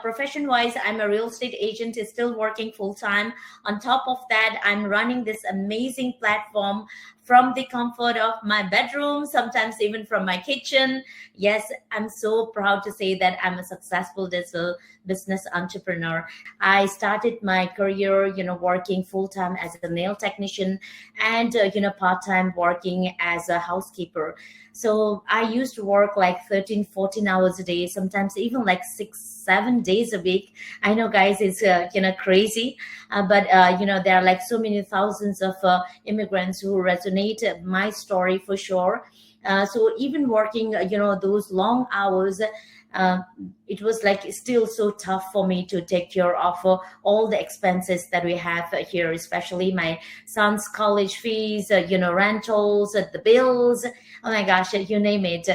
Profession wise, I'm a real estate agent, is still working full time. On top of that, I'm running this amazing platform from the comfort of my bedroom, sometimes even from my kitchen. Yes, I'm so proud to say that I'm a successful digital business entrepreneur. I started my career, working full time as a nail technician, and part time working as a housekeeper. So I used to work like 13, 14 hours a day, sometimes even like 6, 7 days a week. I know, guys, it's crazy, but there are like so many thousands of immigrants who resonate my story for sure. So even working, those long hours, uh, it was like still so tough for me to take care of all the expenses that we have here, especially my son's college fees, rentals, the bills. Oh my gosh, you name it.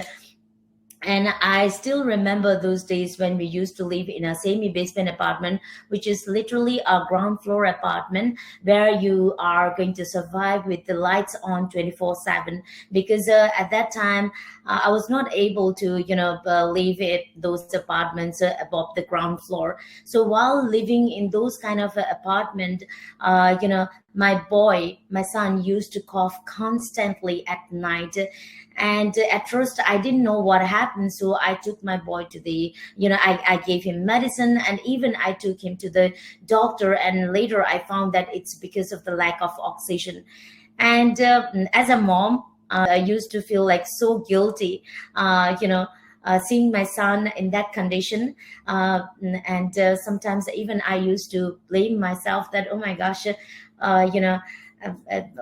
And I still remember those days when we used to live in a semi-basement apartment, which is literally a ground floor apartment where you are going to survive with the lights on 24/7. Because at that time, I was not able to, live in those apartments above the ground floor. So while living in those kind of apartment, my son used to cough constantly at night. And at first I didn't know what happened, so I took my boy to the, I gave him medicine, and even I took him to the doctor, and later I found that it's because of the lack of oxygen. And as a mom, I used to feel like so guilty, seeing my son in that condition. And sometimes even I used to blame myself that, oh my gosh,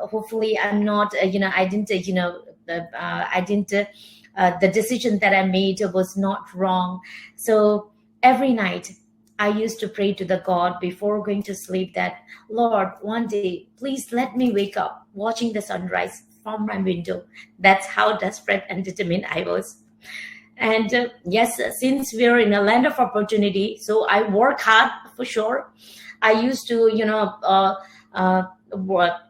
hopefully I'm not, I didn't, I didn't, the decision that I made was not wrong. So every night I used to pray to the God before going to sleep that, Lord, one day, please let me wake up watching the sunrise from my window. That's how desperate and determined I was. And yes, since we're in a land of opportunity, so I work hard for sure. I used to,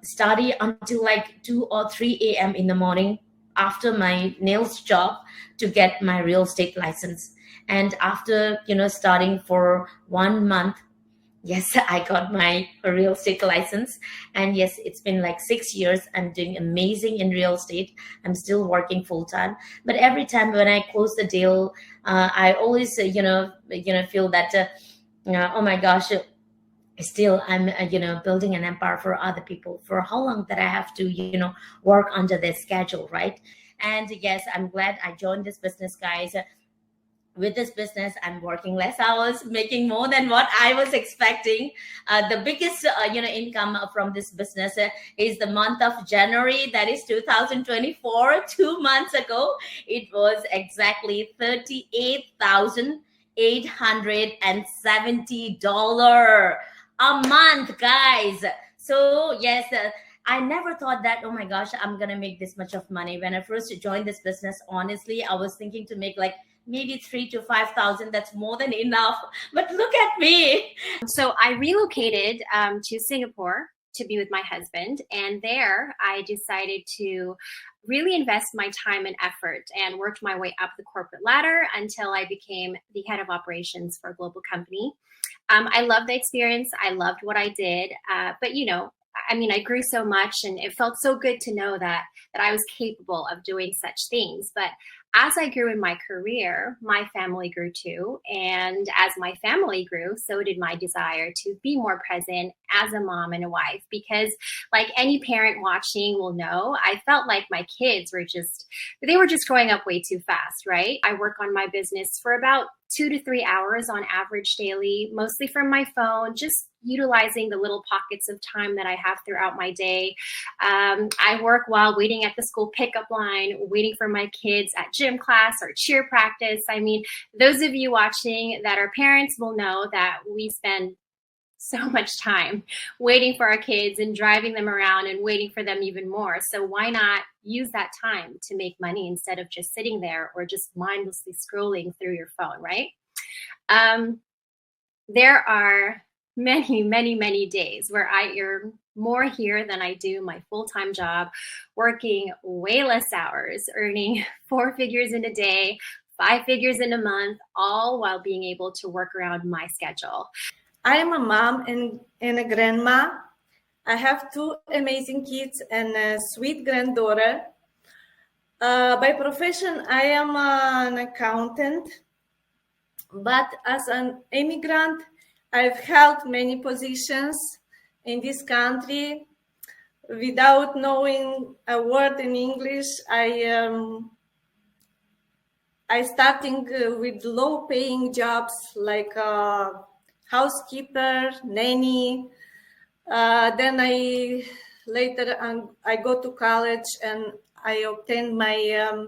study until like 2 or 3 a.m. in the morning after my nails job to get my real estate license. And after, studying for 1 month, yes, I got my real estate license. And yes, it's been like 6 years. I'm doing amazing in real estate. I'm still working full time. But every time when I close the deal, I always, feel that, oh my gosh, still I'm, building an empire for other people. For how long that I have to, work under their schedule, right? And yes, I'm glad I joined this business, guys. With this business, I'm working less hours, making more than what I was expecting. The biggest income from this business is the month of January, that is 2024. 2 months ago it was exactly $38,870 a month, guys. So yes, I never thought that, oh my gosh, I'm gonna make this much of money. When I first joined this business, honestly, I was thinking to make like maybe 3 to 5,000. That's more than enough. But look at me. So I relocated to Singapore to be with my husband. And there I decided to really invest my time and effort and worked my way up the corporate ladder until I became the head of operations for a global company. I loved the experience. I loved what I did. But I grew so much, and it felt so good to know that I was capable of doing such things. But as I grew in my career, my family grew too. And as my family grew, so did my desire to be more present as a mom and a wife. Because like any parent watching will know, I felt like my kids were just growing up way too fast, right? I work on my business for about 2 to 3 hours on average daily, mostly from my phone, just utilizing the little pockets of time that I have throughout my day. I work while waiting at the school pickup line, waiting for my kids at gym class or cheer practice. I mean, those of you watching that are parents will know that we spend so much time waiting for our kids and driving them around and waiting for them even more. So why not use that time to make money instead of just sitting there or just mindlessly scrolling through your phone, right? There are many, many, many days where I earn more here than I do my full-time job, working way less hours, earning 4 figures in a day, 5 figures in a month, all while being able to work around my schedule. I am a mom and a grandma. I have 2 amazing kids and a sweet granddaughter. By profession, I am an accountant, but as an immigrant, I've held many positions in this country. Without knowing a word in English, I starting with low-paying jobs like housekeeper, nanny. Then I go to college and I obtained my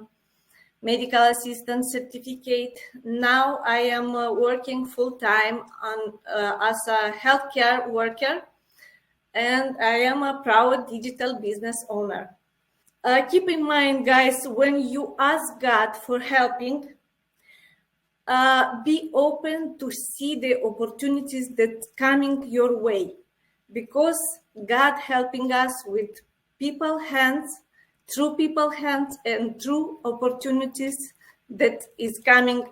medical assistant certificate. Now I am working full-time as a healthcare worker, and I am a proud digital business owner. Keep in mind, guys, when you ask God for helping, be open to see the opportunities that coming your way, because God helping us with people hands, through people hands, and through opportunities that is coming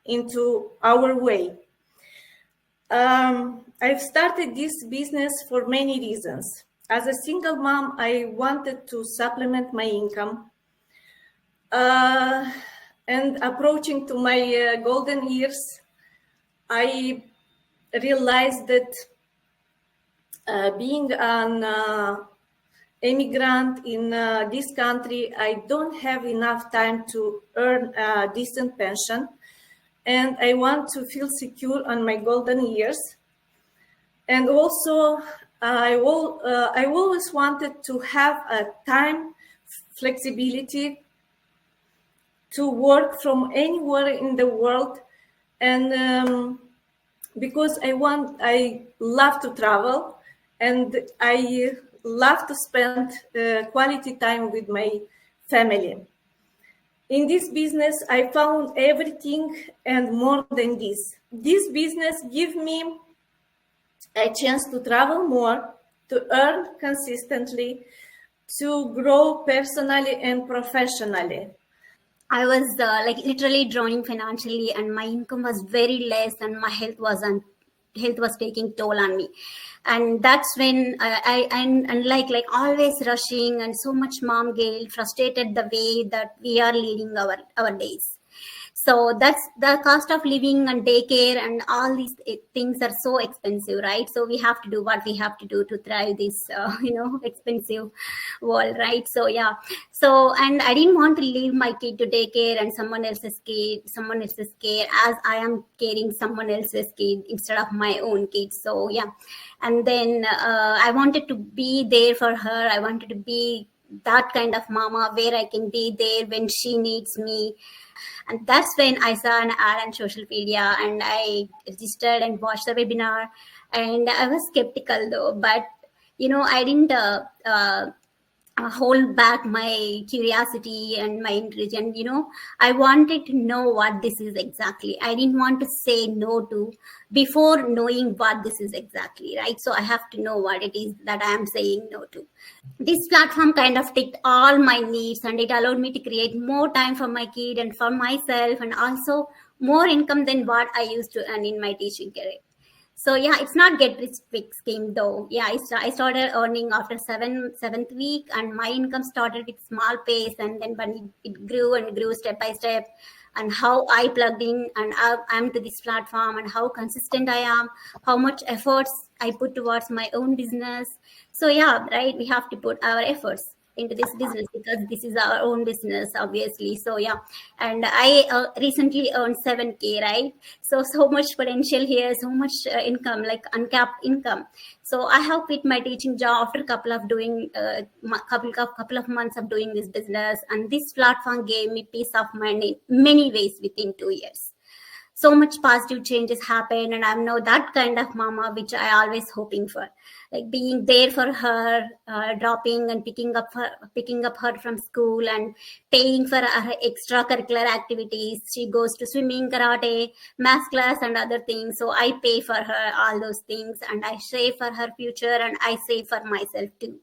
into our way. I've started this business for many reasons. As a single mom, I wanted to supplement my income. And approaching to my golden years, I realized that being an immigrant in this country, I don't have enough time to earn a decent pension, and I want to feel secure on my golden years. And also, I always wanted to have a time flexibility to work from anywhere in the world, and because I love to travel, and I love to spend quality time with my family. In this business, I found everything and more than this. This business gives me a chance to travel more, to earn consistently, to grow personally and professionally. I was like literally drawing financially, and my income was very less, and my health was taking toll on me. And that's when and like always rushing and so much mom guilt, frustrated the way that we are leading our days. So that's the cost of living and daycare and all these things are so expensive, right? So we have to do what we have to do to thrive this expensive world, right? So yeah, so and I didn't want to leave my kid to daycare and someone else's kid, as I am caring someone else's kid instead of my own kid. So yeah, and then I wanted to be there for her. I wanted to be that kind of mama where I can be there when she needs me. And that's when I saw an ad on social media, and I registered and watched the webinar. And I was skeptical though, but I didn't hold back my curiosity and my interest. And I wanted to know what this is exactly. I didn't want to say no to before knowing what this is exactly, right? So I have to know what it is that I am saying no to. This platform kind of ticked all my needs, and it allowed me to create more time for my kid and for myself, and also more income than what I used to earn in my teaching career. So yeah, it's not get rich quick scheme though. Yeah, I started earning after seventh week, and my income started with small pace, and then when it grew and grew step by step, and how I plugged in and I'm to this platform, and how consistent I am, how much efforts I put towards my own business. So yeah, right, we have to put our efforts into this business because this is our own business, obviously. So yeah, and I recently earned 7K, right? So much potential here, so much income, like uncapped income. So I have quit my teaching job after a couple of months of doing this business, and this platform gave me peace of mind in many ways within 2 years. So much positive changes happen, and I'm now that kind of mama which I always hoping for, like being there for her, dropping and picking up her from school, and paying for her extracurricular activities. She goes to swimming, karate, math class, and other things. So I pay for her all those things, and I save for her future, and I save for myself too.